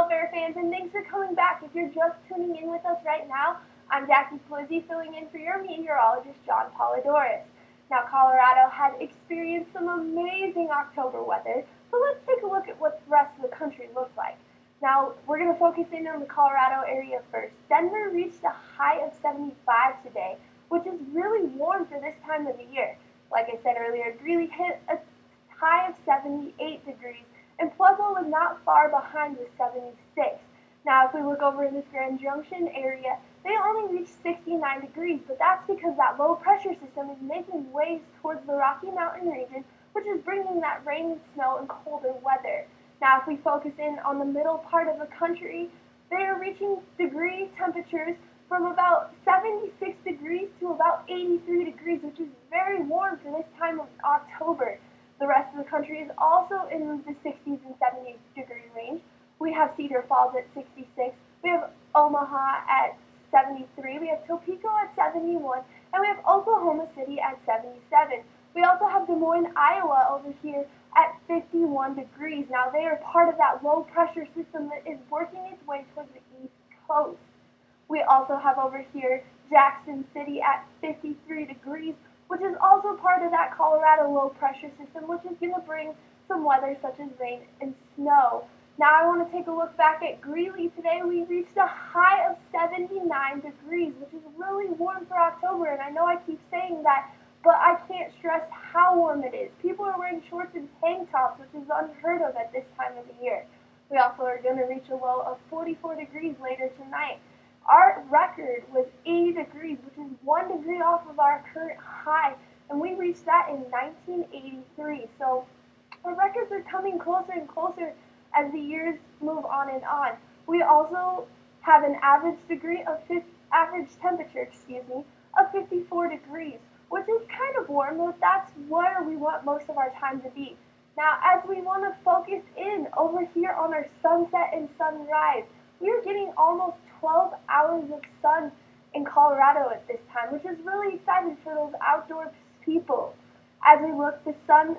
Hello, Bear fans, and thanks for coming back. If you're just tuning in with us right now, I'm Jackie Plizzi, filling in for your meteorologist, John Polidorus. Now, Colorado had experienced some amazing October weather, but let's take a look at what the rest of the country looks like. Now, we're going to focus in on the Colorado area first. Denver reached a high of 75 today, which is really warm for this time of the year. Like I said earlier, Greeley hit a high of 78 degrees, and Pueblo was not far behind with 76. Now, if we look over in this Grand Junction area, they only reached 69 degrees, but that's because that low pressure system is making waves towards the Rocky Mountain region, which is bringing that rain and snow and colder weather. Now, if we focus in on the middle part of the country, they are reaching degree temperatures from about 76 degrees to about 83 degrees, which is very warm for this time of October. The rest of the country is also in the 60s and 70 degree range. We have Cedar Falls at 66, we have Omaha at 73, we have Topeka at 71, and we have Oklahoma City at 77. We also have Des Moines, Iowa over here at 51 degrees. Now they are part of that low pressure system that is working its way towards the east coast. We also have over here Jackson City at 53 degrees, which is also part of that Colorado low pressure system, which is going to bring some weather such as rain and snow. Now I want to take a look back at Greeley. Today we reached a high of 79 degrees, which is really warm for October, and I know I keep saying that, but I can't stress how warm it is. People are wearing shorts and tank tops, which is unheard of at this time of the year. We also are going to reach a low of 44 degrees later tonight. Our record was 80 degrees, which is 1 degree off of our current high, and we reached that in 1983. So our records are coming closer and closer as the years move on and on. We also have an average temperature, of 54 degrees, which is kind of warm, but that's where we want most of our time to be. Now, as we want to focus in over here on our sunset and sunrise, we are getting almost 12 hours of sun in Colorado at this time, which is really exciting for those outdoor people. As we look, the sun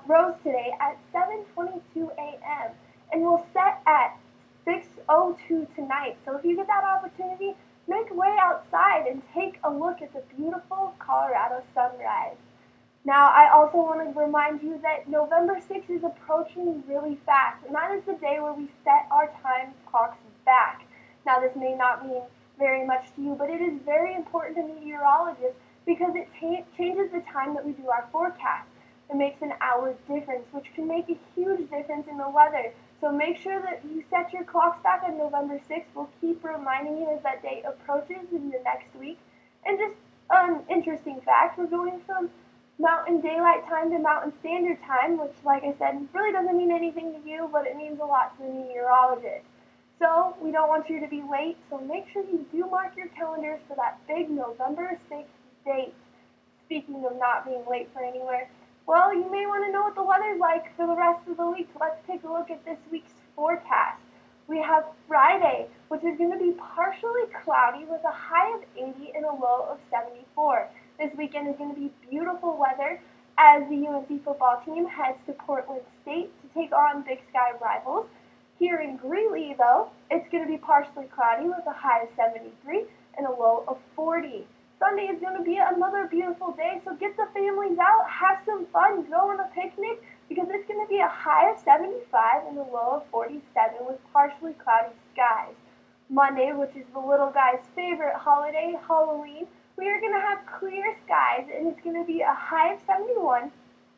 rose today at 7:22 a.m. and will set at 6:02 tonight. So if you get that opportunity, make way outside and take a look at the beautiful Colorado sunrise. Now, I also want to remind you that November 6th is approaching really fast, and that is the day where we set our time clocks back. Now, this may not mean very much to you, but it is very important to meteorologists because it changes the time that we do our forecast. It makes an hour difference, which can make a huge difference in the weather. So make sure that you set your clocks back on November 6th. We'll keep reminding you as that date approaches in the next week. And just an interesting fact, we're going from Mountain Daylight Time to Mountain Standard Time, which, like I said, really doesn't mean anything to you, but it means a lot to the meteorologist. So we don't want you to be late, so make sure you do mark your calendars for that big November 6th date. Speaking of not being late for anywhere, well, you may want to know what the weather's like for the rest of the week. Let's take a look at this week's forecast. We have Friday, which is going to be partially cloudy with a high of 80 and a low of 74. This weekend is going to be beautiful weather as the UNC football team heads to Portland State to take on Big Sky rivals. Here in Greeley, though, it's going to be partially cloudy with a high of 73 and a low of 40. Sunday is going to be another beautiful day, so get the families out, have some fun, go on a picnic, because it's going to be a high of 75 and a low of 47 with partially cloudy skies. Monday, which is the little guy's favorite holiday, Halloween, we are going to have clear skies, and it's going to be a high of 71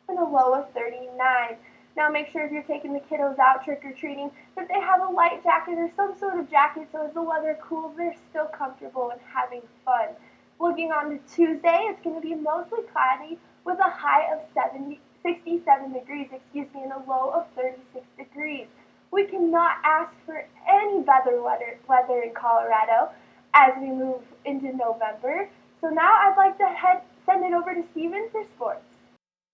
and a low of 39. Now make sure if you're taking the kiddos out trick-or-treating that they have a light jacket or some sort of jacket so as the weather cools, they're still comfortable and having fun. Looking on to Tuesday, it's going to be mostly cloudy with a high of 67 degrees, and a low of 36 degrees. We cannot ask for any better weather in Colorado as we move into November. So now I'd like to send it over to Steven for sports.